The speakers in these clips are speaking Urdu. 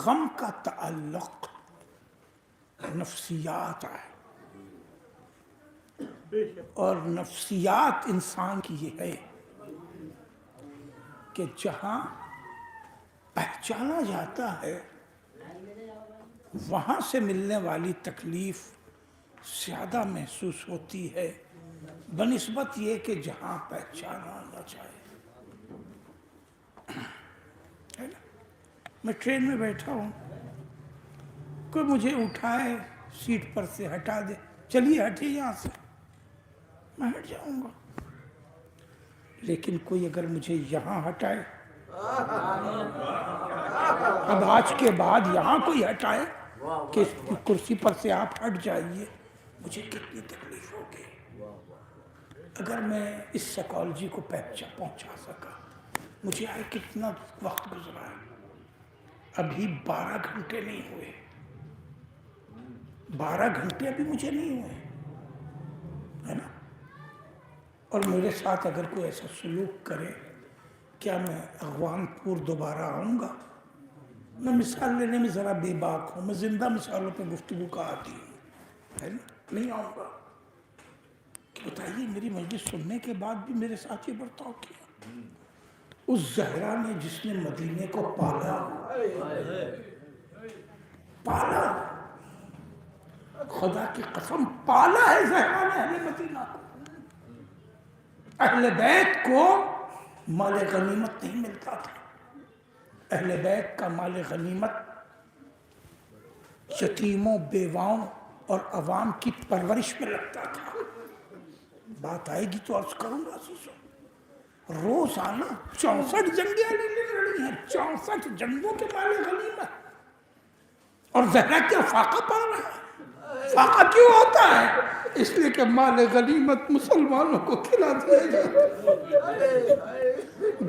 غم کا تعلق نفسیات ہے، اور نفسیات انسان کی یہ ہے کہ جہاں پہچانا جاتا ہے وہاں سے ملنے والی تکلیف زیادہ محسوس ہوتی ہے بنسبت یہ کہ جہاں پہچانا نہ جائے. ہے نا؟ میں ٹرین میں بیٹھا ہوں، کوئی مجھے اٹھائے سیٹ پر سے ہٹا دے، چلیے ہٹیے یہاں سے، میں ہٹ جاؤں گا. لیکن کوئی اگر مجھے یہاں ہٹائے، اب آج کے بعد یہاں کوئی ہٹائے کہ اس کرسی پر سے آپ ہٹ جائیے، مجھے کتنی تکلیف ہوگی. اگر میں اس سائیکالوجی کو پہنچا سکا، مجھے آئے کتنا وقت گزرا ہے، ابھی 12 گھنٹے نہیں ہوئے، 12 گھنٹے ابھی مجھے نہیں ہوئے، ہے نا؟ اور میرے ساتھ اگر کوئی ایسا سلوک کرے، کیا میں اغوان پور دوبارہ آؤں گا؟ میں مثال لینے میں ذرا بے باک ہوں، میں زندہ مثالوں پہ گفتگو کا عادی ہوں، ہے نا؟ نہیں آؤں گا. کہ بتائیے میری مجلس سننے کے بعد بھی میرے ساتھ یہ برتاؤ کیا. اس زہرا نے جس نے مدینے کو پالا، خدا کی قسم پالا ہے زہرا نے اہل مدینہ کو. اہل بیت کو مال غنیمت نہیں ملتا تھا، اہل بیت کا مال غنیمت یتیموں، بیواؤں اور عوام کی پرورش میں لگتا تھا. بات آئے گی تو عرض کروں گا عزیزوں، روزانہ 64 جنگیں علی نے لڑی ہیں، 64 جنگوں کے مال غنیمت. اور زہرا کیا فاقہ پا رہا ہے؟ فاقہ کیوں ہوتا ہے؟ اس لیے کہ مال غنیمت مسلمانوں کو کھلا دیا جاتا ہے.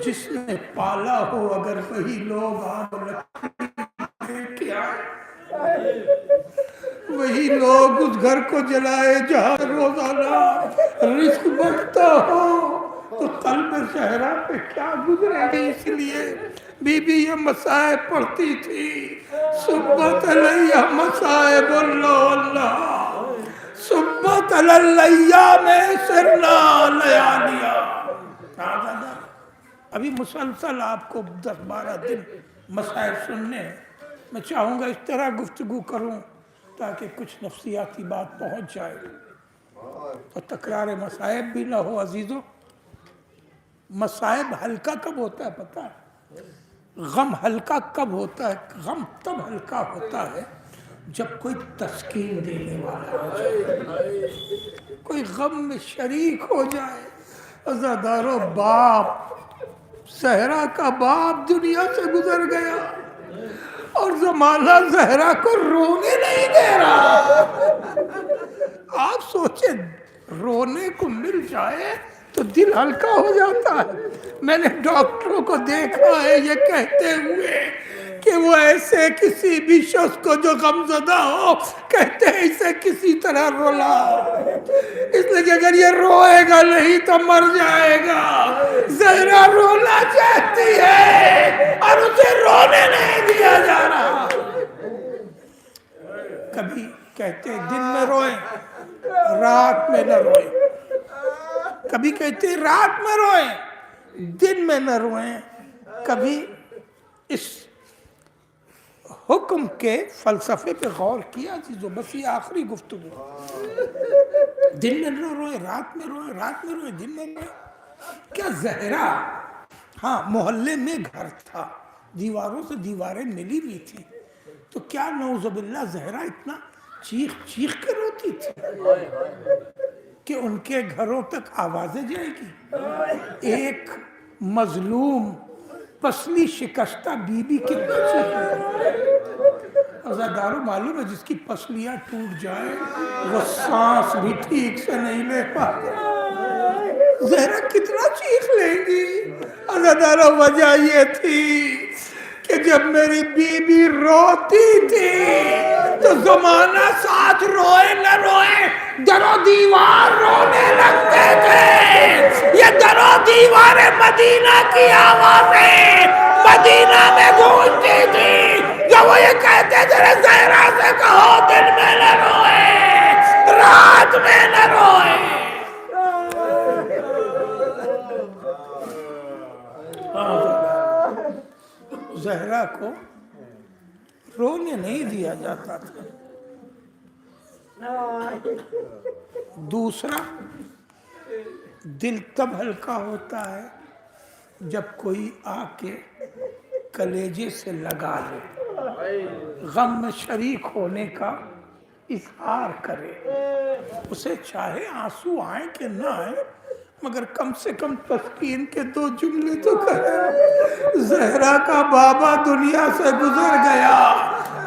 جس نے پالا ہو اگر وہی لوگ وہی لوگ اس گھر کو جلائے جہاں روزانہ رزق بڑھتا ہو، تو قلب زہرا پہ کیا گزرے گی. اس لیے بی بی یہ مصائب پڑھتی تھی، صبت علیہ مصائب اللہ اللہ، صبت علیہ میں سرنا لیالیا. ابھی مسلسل آپ کو 10-12 دن مصائب سننے ہیں. میں چاہوں گا اس طرح گفتگو کروں تاکہ کچھ نفسیاتی بات پہنچ جائے اور تکرار مصائب بھی نہ ہو. عزیزوں، مصائب ہلکا کب ہوتا ہے پتہ ہے؟ غم ہلکا کب ہوتا ہے؟ غم تب ہلکا ہوتا ہے جب کوئی تسکین دینے والا ہو جائے، کوئی غم میں شریک ہو جائے. عزادارو، باپ زہرا کا باپ دنیا سے گزر گیا اور زمانہ زہرا کو رونے نہیں دے رہا. آپ سوچیں، رونے کو مل جائے تو دل ہلکا ہو جاتا ہے. میں نے ڈاکٹروں کو دیکھا ہے یہ کہتے ہوئے کہ وہ ایسے کسی بھی شخص کو جو غمزدہ ہو کہتے ہیں اسے کسی طرح رولا، اس لیے کہ اگر یہ روئے گا نہیں تو مر جائے گا. زہرا رونا چاہتی ہے اور اسے رونے نہیں دیا جا رہا. کبھی کہتے ہیں دن میں روئیں رات میں نہ روئیں، کبھی کہتے ہیں رات میں روئیں دن میں نہ روئیں. کبھی اس حکم کے فلسفے پہ غور کیا عزیزو؟ بس یہ آخری گفتگو، دن میں نہ روئیں رات میں روئیں، رات میں روئیں دن میں روئیں. کیا زہرا، ہاں محلے میں گھر تھا، دیواروں سے دیواریں ملی ہوئی تھی، تو کیا نعوذ باللہ زہرا اتنا چیخ چیخ کے روتی تھی کہ ان کے گھروں تک آوازیں جائے گی؟ ایک مظلوم پسلی شکستہ بی بی کتنا چیخے. عزادارو، معلوم ہے جس کی پسلیاں ٹوٹ جائیں وہ سانس بھی ٹھیک سے نہیں لے پاتے. زہرا کتنا چیخ لیں گی. عزادارو، وجہ یہ تھی کہ جب میری بی بی روتی تھی تو زمانہ ساتھ روئے نہ روئے در و دیوار رونے لگتے تھے. یہ در و دیوار مدینہ کی آوازیں مدینہ میں گونجتی تھی. جب وہ یہ میرے زہرا سے کہو دن میں نہ روئے، رات میں نہ روئے۔ زہرا کو رونے نہیں دیا جاتا تھا۔ دوسرا، دل تب ہلکا ہوتا ہے جب کوئی آ کے کلیجے سے لگا لے، غم میں شریک ہونے کا اظہار کرے، اسے چاہے آنسو آئیں کہ نہ آئیں مگر کم سے کم تسکین کے 2 جملے تو کہے۔ زہرا کا بابا دنیا سے گزر گیا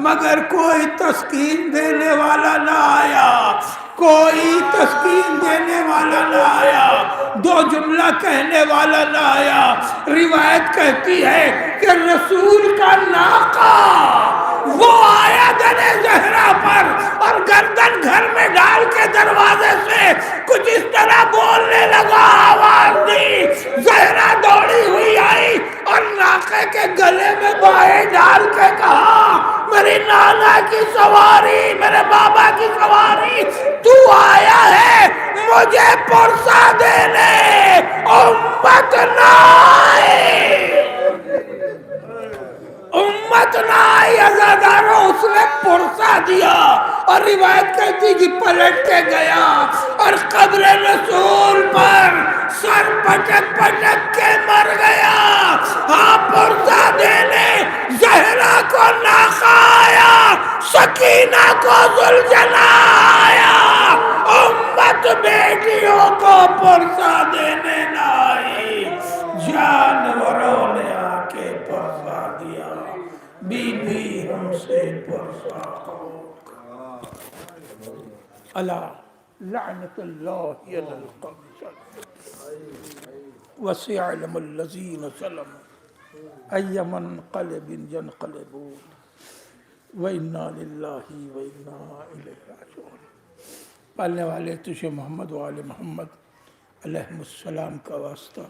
مگر کوئی تسکین دینے والا نہ آیا، کوئی تسکین دینے والا نہ آیا، 2 جملہ کہنے والا نہ آیا۔ روایت کہتی ہے کہ رسول کا ناقہ وہ آیا در زہرا پر اور گردن گھر میں ڈال کے دروازے سے کچھ اس طرح بولنے لگا، آواز دی۔ زہرا دوڑی ہوئی آئی اور ناقے کے گلے میں بائیں ڈال کے کہا، میری نانا کی سواری، میرے بابا کی سواری، تو آیا ہے مجھے پرسا دینے، امت نہ آئی، امت نہ آئی عزاداروں۔ اس نے پرسا دیا اور روایت کہتی کہ پلٹ کے گیا اور قبر رسول پر سر پٹک پٹک کے مر گیا۔ ہاں، پرسا دینے زہرا کو ناقہ آیا، سکینہ کو ذوالجلال آیا، امت بیٹیوں کو پرسا دینے نہ آئی۔ جانوروں نے آ کے پرسا دیا، بی بی ہم سے پرسا ہوگا۔ الا لعنت اللہ علی القوم وسيعلم الذين ظلموا أي منقلب ينقلبون وإنا لله وإنا إليه راجعون۔ پالنے والے تجھے محمد و آل محمد علیہ السلام کا واسطہ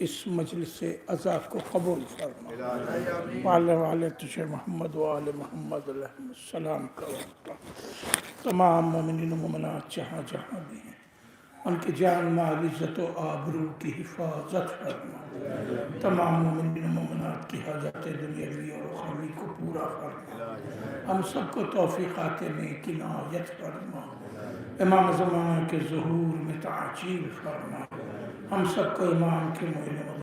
اس مجلس عزا کو قبول فرما۔ پالنے والے تجھے محمد و آل محمد علیہ السلام کا واسطہ تمام مومنین و مومنات جہاں جہاں بھی ہیں ان کی جان مال عزت و آبرو کی حفاظت فرما، تمام مومنین و مومنات کی حاجات دنیاوی اور اخروی کو پورا فرما، ہم سب کو توفیقات نیک عنایت فرما، امام زمانہ کے ظہور میں تعجیل فرما، ہم سب کو امام کے معین